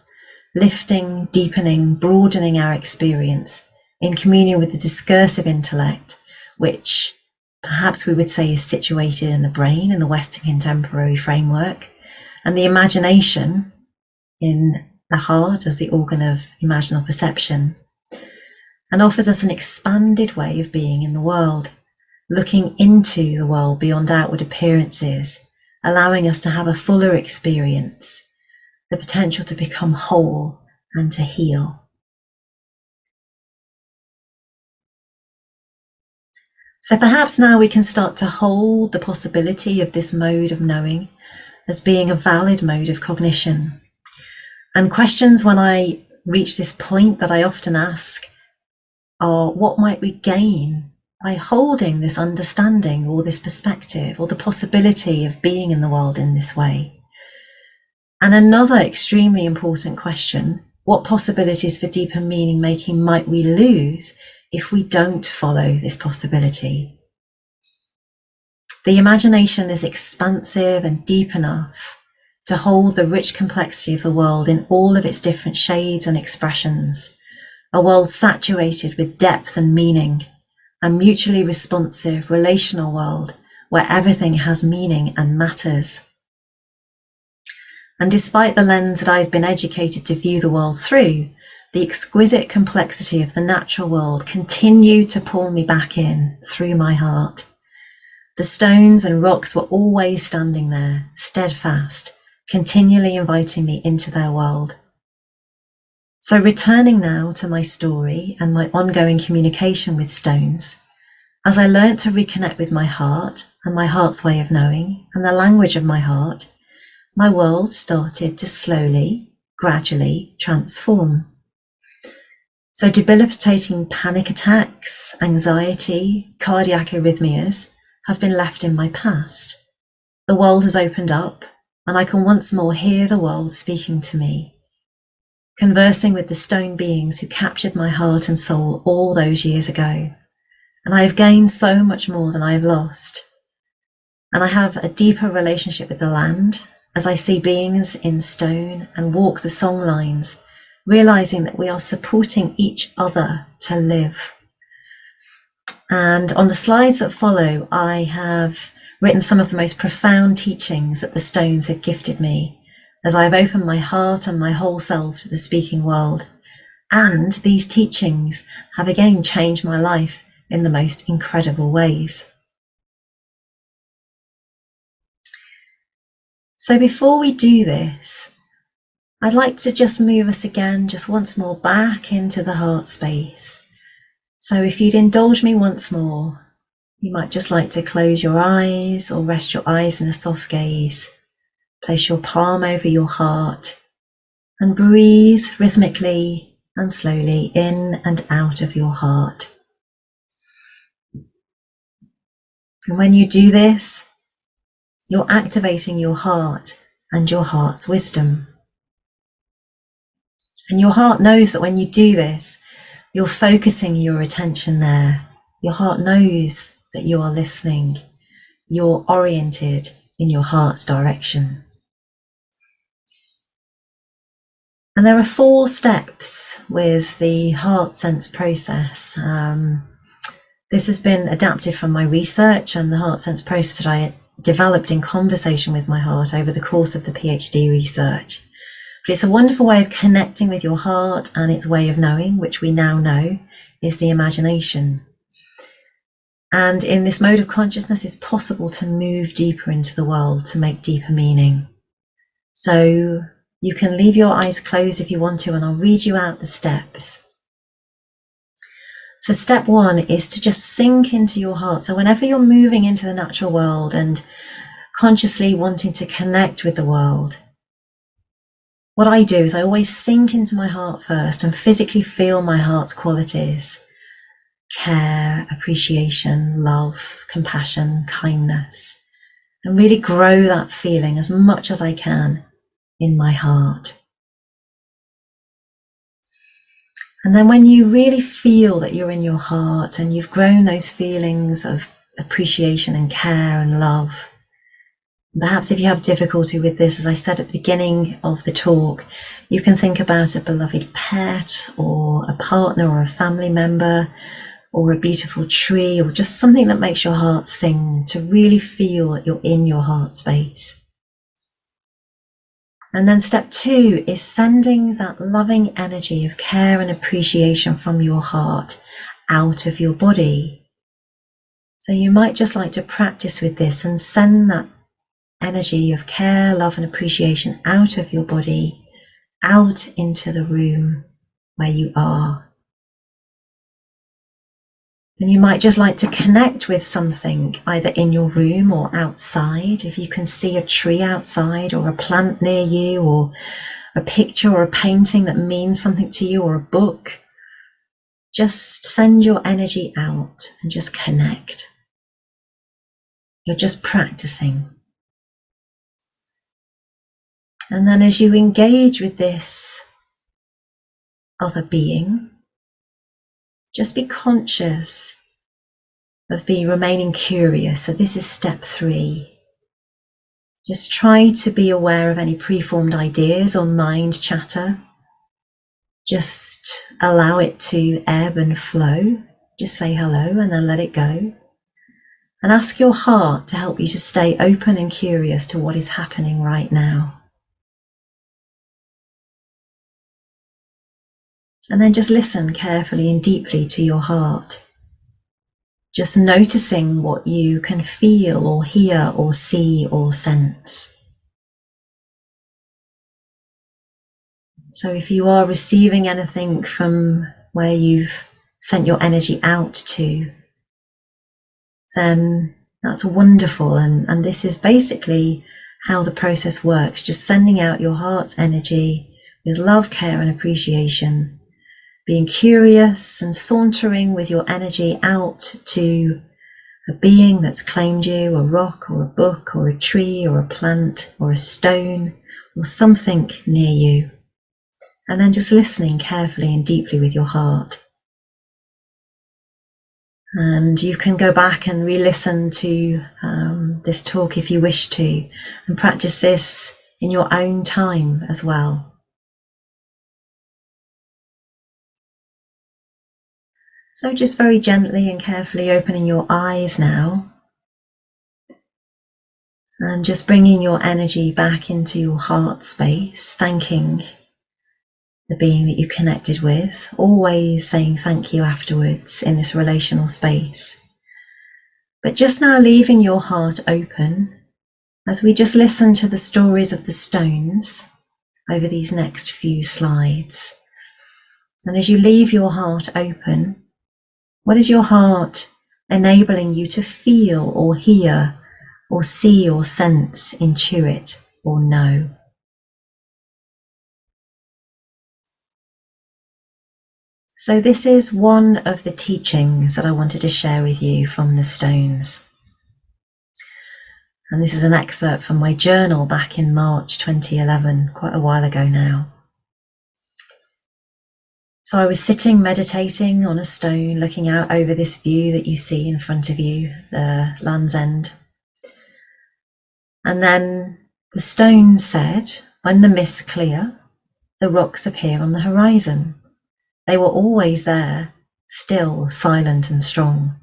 lifting, deepening, broadening our experience in communion with the discursive intellect, which perhaps we would say is situated in the brain in the Western contemporary framework, and the imagination in the heart as the organ of imaginal perception, and offers us an expanded way of being in the world, looking into the world beyond outward appearances, allowing us to have a fuller experience, the potential to become whole and to heal. So perhaps now we can start to hold the possibility of this mode of knowing as being a valid mode of cognition. And questions when I reach this point that I often ask are, what might we gain by holding this understanding or this perspective or the possibility of being in the world in this way? And another extremely important question, what possibilities for deeper meaning making might we lose if we don't follow this possibility? The imagination is expansive and deep enough to hold the rich complexity of the world in all of its different shades and expressions, a world saturated with depth and meaning, a mutually responsive relational world where everything has meaning and matters. And despite the lens that I've been educated to view the world through, the exquisite complexity of the natural world continued to pull me back in through my heart. The stones and rocks were always standing there, steadfast, continually inviting me into their world. So returning now to my story and my ongoing communication with stones, as I learnt to reconnect with my heart and my heart's way of knowing and the language of my heart, my world started to slowly, gradually transform. So debilitating panic attacks, anxiety, cardiac arrhythmias have been left in my past. The world has opened up and I can once more hear the world speaking to me, conversing with the stone beings who captured my heart and soul all those years ago. And I have gained so much more than I have lost. And I have a deeper relationship with the land as I see beings in stone and walk the song lines, realizing that we are supporting each other to live. And on the slides that follow, I have written some of the most profound teachings that the stones have gifted me as I have opened my heart and my whole self to the speaking world. And these teachings have again changed my life in the most incredible ways. So before we do this, I'd like to just move us again, just once more back into the heart space. So if you'd indulge me once more, You might just like to close your eyes or rest your eyes in a soft gaze. Place your palm over your heart and breathe rhythmically and slowly in and out of your heart. And when you do this, you're activating your heart and your heart's wisdom. And your heart knows that when you do this, you're focusing your attention there. Your heart knows that you are listening. You're oriented in your heart's direction. And there are 4 steps with the heart sense process. This has been adapted from my research and the heart sense process that I developed in conversation with my heart over the course of the PhD research. But it's a wonderful way of connecting with your heart and its way of knowing, which we now know is the imagination. And in this mode of consciousness, it's possible to move deeper into the world, to make deeper meaning. So you can leave your eyes closed if you want to, and I'll read you out the steps. So step 1 is to just sink into your heart. So whenever you're moving into the natural world and consciously wanting to connect with the world, what I do is I always sink into my heart first and physically feel my heart's qualities: care, appreciation, love, compassion, kindness, and really grow that feeling as much as I can in my heart. And then when you really feel that you're in your heart and you've grown those feelings of appreciation and care and love, perhaps if you have difficulty with this, as I said at the beginning of the talk, you can think about a beloved pet or a partner or a family member or a beautiful tree or just something that makes your heart sing, to really feel that you're in your heart space. And then step 2 is sending that loving energy of care and appreciation from your heart out of your body. So you might just like to practice with this and send that energy of care, love and appreciation out of your body, out into the room where you are. And you might just like to connect with something either in your room or outside. If you can see a tree outside or a plant near you or a picture or a painting that means something to you or a book, just send your energy out and just connect. You're just practicing. And then as you engage with this other being, just be conscious of remaining curious. So this is step 3. Just try to be aware of any preformed ideas or mind chatter. Just allow it to ebb and flow. Just say hello and then let it go. And ask your heart to help you to stay open and curious to what is happening right now. And then just listen carefully and deeply to your heart. Just noticing what you can feel or hear or see or sense. So if you are receiving anything from where you've sent your energy out to, then that's wonderful. And this is basically how the process works. Just sending out your heart's energy with love, care and appreciation. Being curious and sauntering with your energy out to a being that's claimed you, a rock or a book or a tree or a plant or a stone or something near you. And then just listening carefully and deeply with your heart. And you can go back and re-listen to this talk if you wish to, and practice this in your own time as well. So just very gently and carefully opening your eyes now, and just bringing your energy back into your heart space, thanking the being that you connected with, always saying thank you afterwards in this relational space. But just now leaving your heart open as we just listen to the stories of the stones over these next few slides. And as you leave your heart open, what is your heart enabling you to feel or hear or see or sense, intuit or know. So this is one of the teachings that I wanted to share with you from the stones. And this is an excerpt from my journal back in March 2011, quite a while ago now. So I was sitting meditating on a stone, looking out over this view that you see in front of you, the Land's End. And then the stone said, when the mists clear, the rocks appear on the horizon. They were always there, still, silent and strong.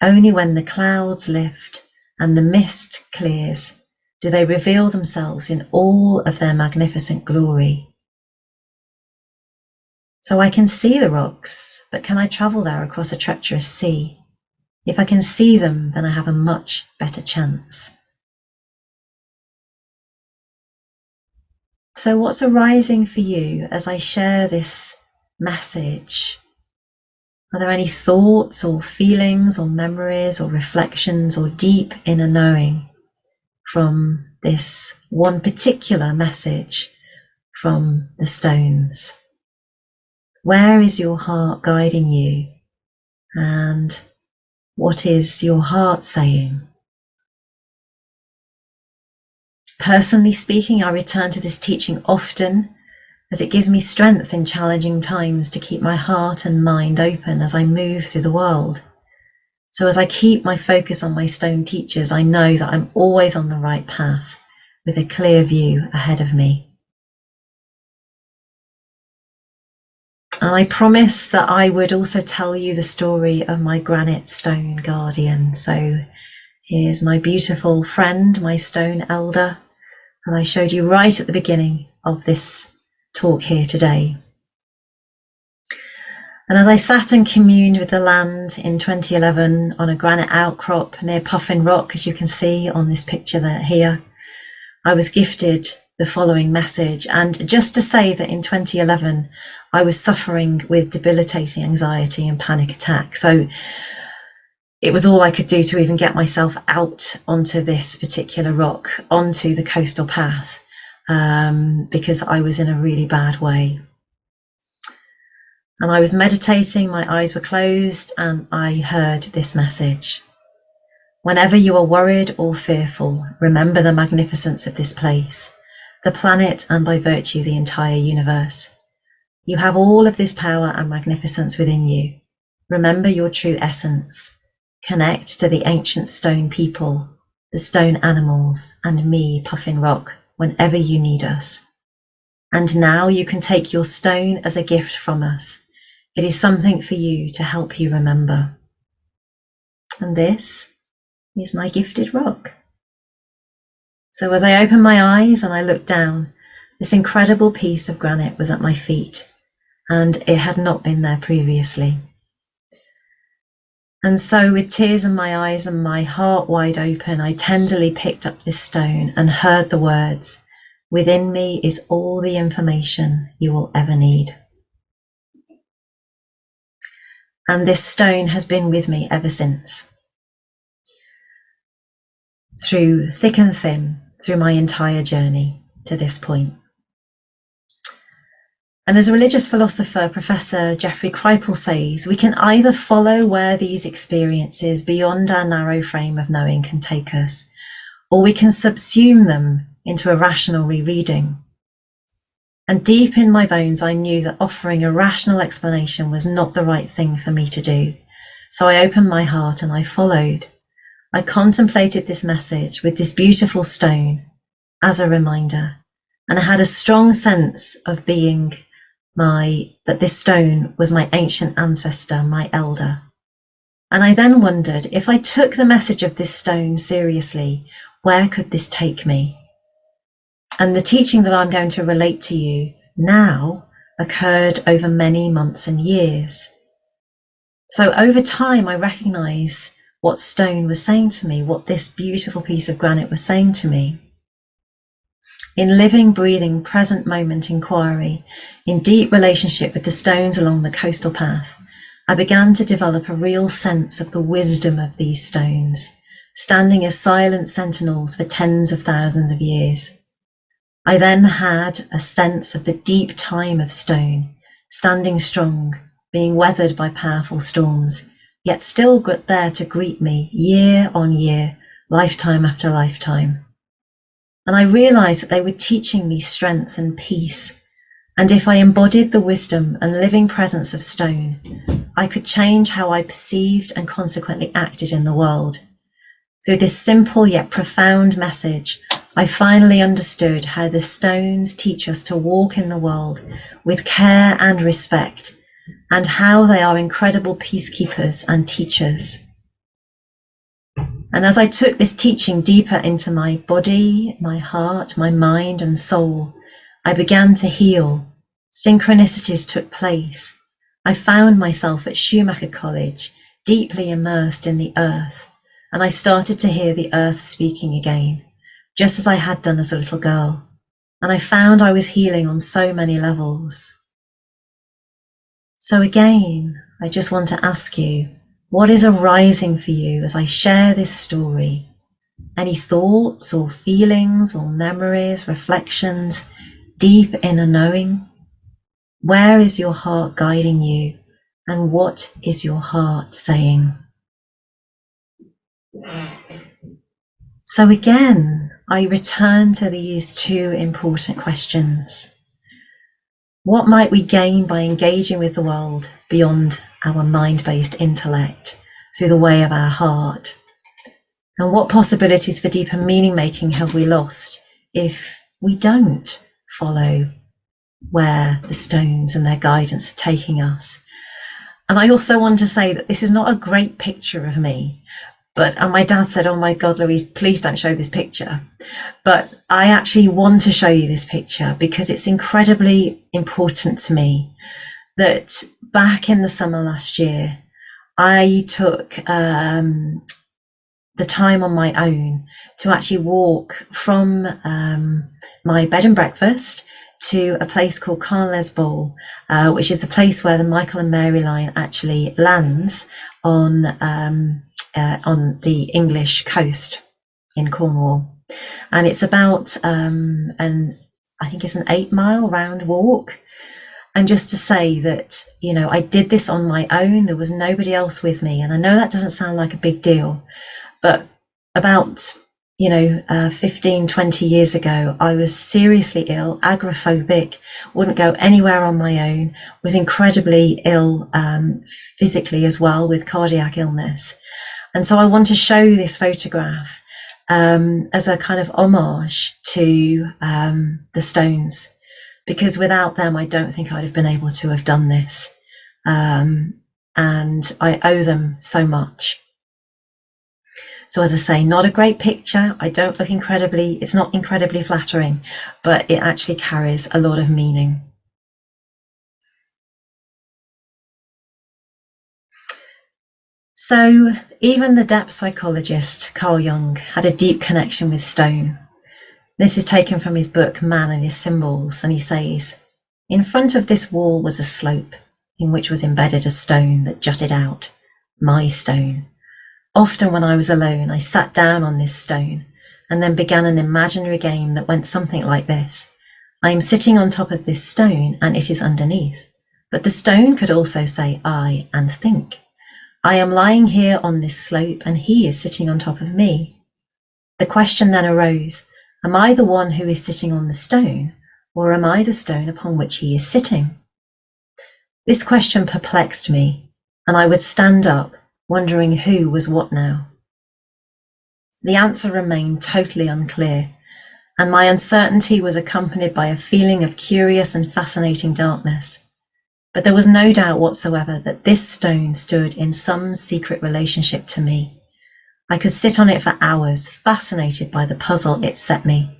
Only when the clouds lift and the mist clears do they reveal themselves in all of their magnificent glory. So I can see the rocks, but can I travel there across a treacherous sea? If I can see them, then I have a much better chance. So what's arising for you as I share this message? Are there any thoughts or feelings or memories or reflections or deep inner knowing from this one particular message from the stones? Where is your heart guiding you? And what is your heart saying? Personally speaking, I return to this teaching often as it gives me strength in challenging times to keep my heart and mind open as I move through the world. So as I keep my focus on my stone teachers, I know that I'm always on the right path with a clear view ahead of me. And I promised that I would also tell you the story of my granite stone guardian. So here's my beautiful friend, my stone elder, and I showed you right at the beginning of this talk here today. And as I sat and communed with the land in 2011 on a granite outcrop near Puffin Rock, as you can see on this picture there here, I was gifted the following message. And just to say that in 2011, I was suffering with debilitating anxiety and panic attacks. So it was all I could do to even get myself out onto this particular rock, onto the coastal path, because I was in a really bad way. And I was meditating, my eyes were closed, and I heard this message. Whenever you are worried or fearful, remember the magnificence of this place, the planet, and by virtue the entire universe. You have all of this power and magnificence within you. Remember your true essence. Connect to the ancient stone people, the stone animals, and me, Puffin Rock, whenever you need us. And now you can take your stone as a gift from us. It is something for you to help you remember. And this is my gifted rock. So as I opened my eyes and I looked down, this incredible piece of granite was at my feet, and it had not been there previously. And so with tears in my eyes and my heart wide open, I tenderly picked up this stone and heard the words, "Within me is all the information you will ever need." And this stone has been with me ever since. Through thick and thin, through my entire journey to this point. And as religious philosopher Professor Jeffrey Kripal says, we can either follow where these experiences beyond our narrow frame of knowing can take us, or we can subsume them into a rational rereading. And deep in my bones, I knew that offering a rational explanation was not the right thing for me to do. So I opened my heart and I followed. I contemplated this message with this beautiful stone as a reminder, and I had a strong sense of being that this stone was my ancient ancestor, my elder. And I then wondered, if I took the message of this stone seriously, where could this take me? And the teaching that I'm going to relate to you now occurred over many months and years. So over time, I recognize what stone was saying to me, what this beautiful piece of granite was saying to me. In living, breathing, present moment inquiry, in deep relationship with the stones along the coastal path, I began to develop a real sense of the wisdom of these stones, standing as silent sentinels for tens of thousands of years. I then had a sense of the deep time of stone, standing strong, being weathered by powerful storms, yet still there to greet me year on year, lifetime after lifetime. And I realized that they were teaching me strength and peace. And if I embodied the wisdom and living presence of stone, I could change how I perceived and consequently acted in the world. Through this simple yet profound message, I finally understood how the stones teach us to walk in the world with care and respect, and how they are incredible peacekeepers and teachers. And as I took this teaching deeper into my body, my heart, my mind and soul, I began to heal. Synchronicities took place. I found myself at Schumacher College, deeply immersed in the earth, and I started to hear the earth speaking again, just as I had done as a little girl. And I found I was healing on so many levels. So again, I just want to ask you, what is arising for you as I share this story? Any thoughts or feelings or memories, reflections, deep inner knowing? Where is your heart guiding you? And what is your heart saying? So again, I return to these two important questions. What might we gain by engaging with the world beyond our mind-based intellect, through the way of our heart? And what possibilities for deeper meaning making have we lost if we don't follow where the stones and their guidance are taking us? And I also want to say that this is not a great picture of me, and my dad said, "Oh my God, Louise, please don't show this picture." But I actually want to show you this picture because it's incredibly important to me that back in the summer last year, I took the time on my own to actually walk from my bed and breakfast to a place called Carnles Bowl, which is a place where the Michael and Mary line actually lands on the English coast in Cornwall. And it's about I think it's an 8-mile round walk. And just to say that, I did this on my own. There was nobody else with me. And I know that doesn't sound like a big deal, but about 15, 20 years ago, I was seriously ill, agoraphobic, wouldn't go anywhere on my own, was incredibly ill physically as well, with cardiac illness. And so I want to show this photograph as a kind of homage to the stones, because without them, I don't think I'd have been able to have done this. And I owe them so much. So as I say, not a great picture. I don't look it's not incredibly flattering, but it actually carries a lot of meaning. So even the depth psychologist, Carl Jung, had a deep connection with stone. This is taken from his book, Man and His Symbols, and he says, "In front of this wall was a slope in which was embedded a stone that jutted out, my stone. Often when I was alone, I sat down on this stone and then began an imaginary game that went something like this. I am sitting on top of this stone and it is underneath. But the stone could also say I and think. I am lying here on this slope and he is sitting on top of me. The question then arose, am I the one who is sitting on the stone, or am I the stone upon which he is sitting? This question perplexed me, and I would stand up, wondering who was what now. The answer remained totally unclear, and my uncertainty was accompanied by a feeling of curious and fascinating darkness. But there was no doubt whatsoever that this stone stood in some secret relationship to me. I could sit on it for hours, fascinated by the puzzle it set me.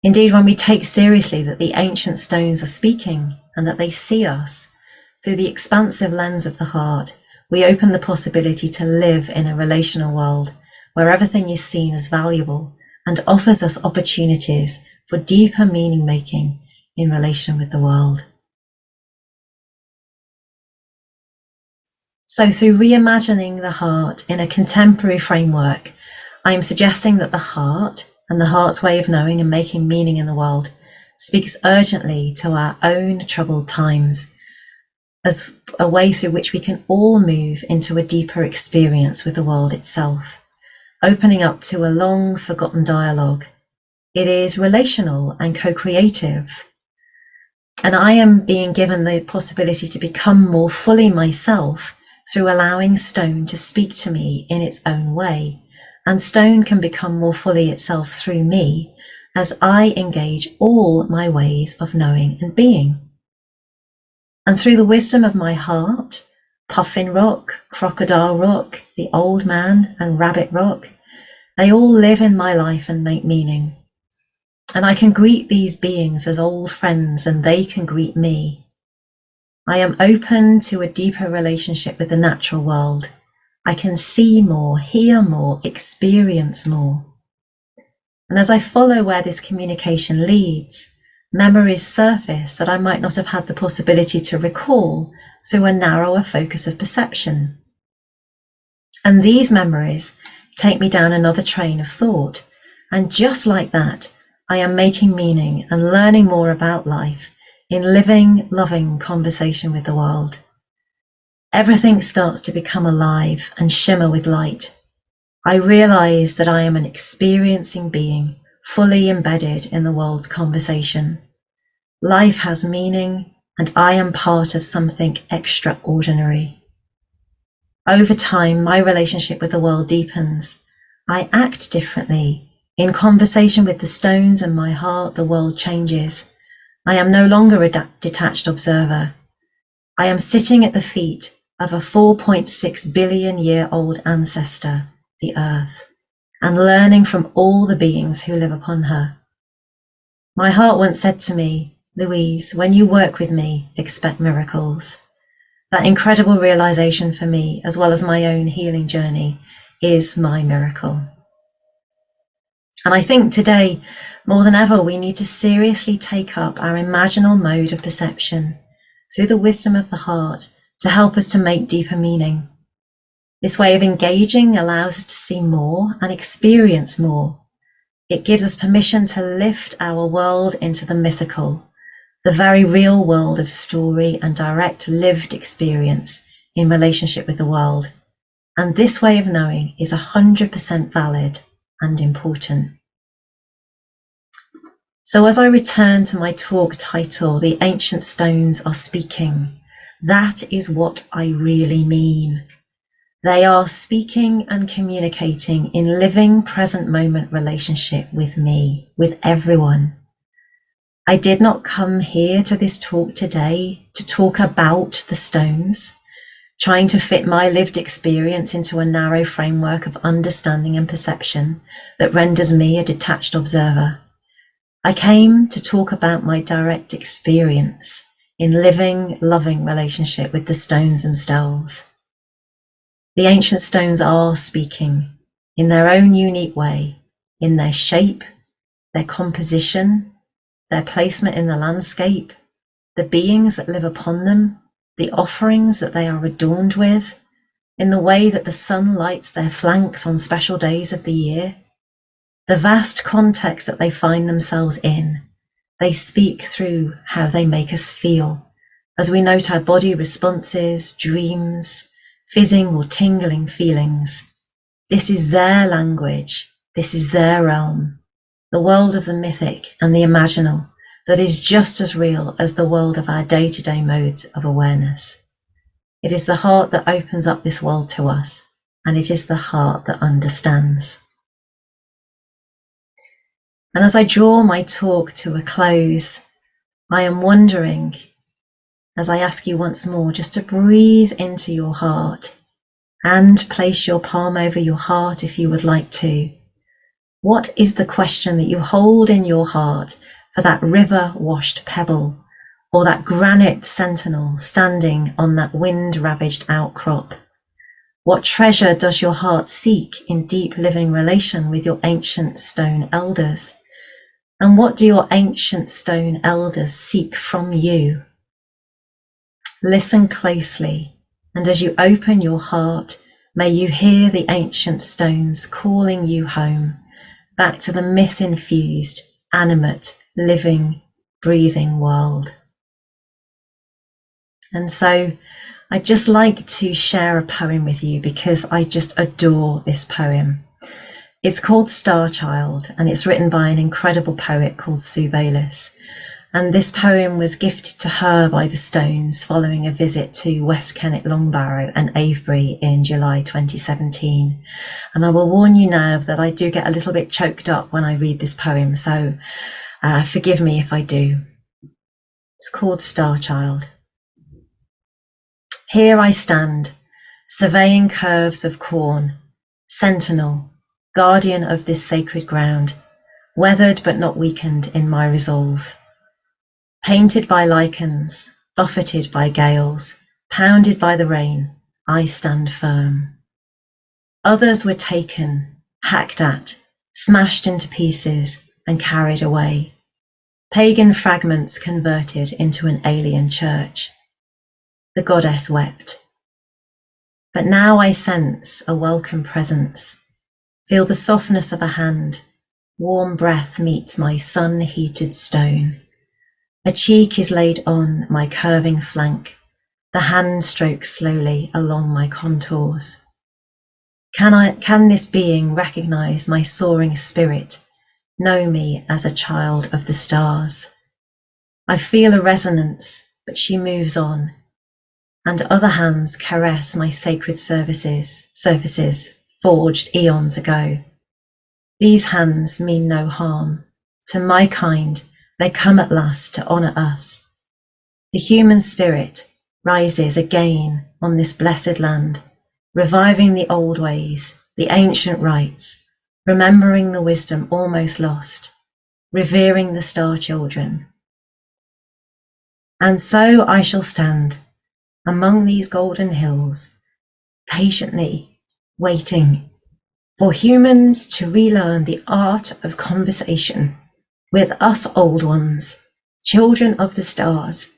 Indeed, when we take seriously that the ancient stones are speaking and that they see us through the expansive lens of the heart, we open the possibility to live in a relational world where everything is seen as valuable and offers us opportunities for deeper meaning making in relation with the world. So through reimagining the heart in a contemporary framework, I am suggesting that the heart and the heart's way of knowing and making meaning in the world speaks urgently to our own troubled times as a way through which we can all move into a deeper experience with the world itself, opening up to a long forgotten dialogue. It is relational and co-creative. And I am being given the possibility to become more fully myself through allowing stone to speak to me in its own way. And stone can become more fully itself through me as I engage all my ways of knowing and being. And through the wisdom of my heart, Puffin Rock, Crocodile Rock, the Old Man and Rabbit Rock, they all live in my life and make meaning. And I can greet these beings as old friends and they can greet me. I am open to a deeper relationship with the natural world. I can see more, hear more, experience more. And as I follow where this communication leads, memories surface that I might not have had the possibility to recall through a narrower focus of perception. And these memories take me down another train of thought. And just like that, I am making meaning and learning more about life in living, loving conversation with the world. Everything starts to become alive and shimmer with light. I realize that I am an experiencing being, fully embedded in the world's conversation. Life has meaning, and I am part of something extraordinary. Over time, my relationship with the world deepens. I act differently. In conversation with the stones and my heart, the world changes. I am no longer a detached observer. I am sitting at the feet of a 4.6 billion year old ancestor, the earth, and learning from all the beings who live upon her. My heart once said to me, Louise, when you work with me, expect miracles. That incredible realization for me, as well as my own healing journey, is my miracle. And I think today, more than ever, we need to seriously take up our imaginal mode of perception through the wisdom of the heart to help us to make deeper meaning. This way of engaging allows us to see more and experience more. It gives us permission to lift our world into the mythical, the very real world of story and direct lived experience in relationship with the world. And this way of knowing is 100% valid and important. So as I return to my talk title, The Ancient Stones Are Speaking, that is what I really mean. They are speaking and communicating in living present moment relationship with me, with everyone. I did not come here to this talk today to talk about the stones, trying to fit my lived experience into a narrow framework of understanding and perception that renders me a detached observer. I came to talk about my direct experience in living, loving relationship with the stones themselves. The ancient stones are speaking in their own unique way, in their shape, their composition, their placement in the landscape, the beings that live upon them, the offerings that they are adorned with, in the way that the sun lights their flanks on special days of the year, the vast context that they find themselves in. They speak through how they make us feel, as we note our body responses, dreams, fizzing or tingling feelings. This is their language. This is their realm, the world of the mythic and the imaginal that is just as real as the world of our day-to-day modes of awareness. It is the heart that opens up this world to us, and it is the heart that understands. And as I draw my talk to a close, I am wondering, as I ask you once more, just to breathe into your heart and place your palm over your heart if you would like to. What is the question that you hold in your heart for that river-washed pebble or that granite sentinel standing on that wind-ravaged outcrop? What treasure does your heart seek in deep living relation with your ancient stone elders? And what do your ancient stone elders seek from you? Listen closely And as you open your heart, may you hear the ancient stones calling you home, back to the myth-infused, animate, living, breathing world. And so I'd just like to share a poem with you because I just adore this poem. It's called Star Child, and it's written by an incredible poet called Sue Bayliss. And this poem was gifted to her by the Stones following a visit to West Kennet Longbarrow and Avebury in July 2017. And I will warn you now that I do get a little bit choked up when I read this poem, so forgive me if I do. It's called Star Child. Here I stand, surveying curves of corn, sentinel, guardian of this sacred ground, weathered but not weakened in my resolve. Painted by lichens, buffeted by gales, pounded by the rain, I stand firm. Others were taken, hacked at, smashed into pieces and carried away. Pagan fragments converted into an alien church. The goddess wept. But now I sense a welcome presence, feel the softness of a hand, warm breath meets my sun-heated stone. A cheek is laid on my curving flank, the hand strokes slowly along my contours. Can this being recognize my soaring spirit, know me as a child of the stars? I feel a resonance, but she moves on, and other hands caress my sacred surfaces forged eons ago. These hands mean no harm. To my kind, they come at last to honour us. The human spirit rises again on this blessed land, reviving the old ways, the ancient rites, remembering the wisdom almost lost, revering the star children. And so I shall stand among these golden hills, patiently waiting for humans to relearn the art of conversation with us old ones, children of the stars,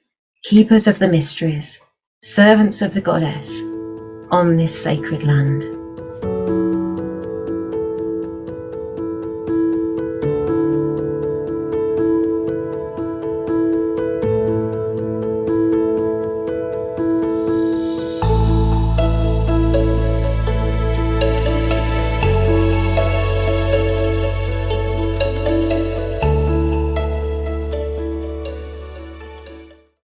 keepers of the mysteries, servants of the goddess on this sacred land.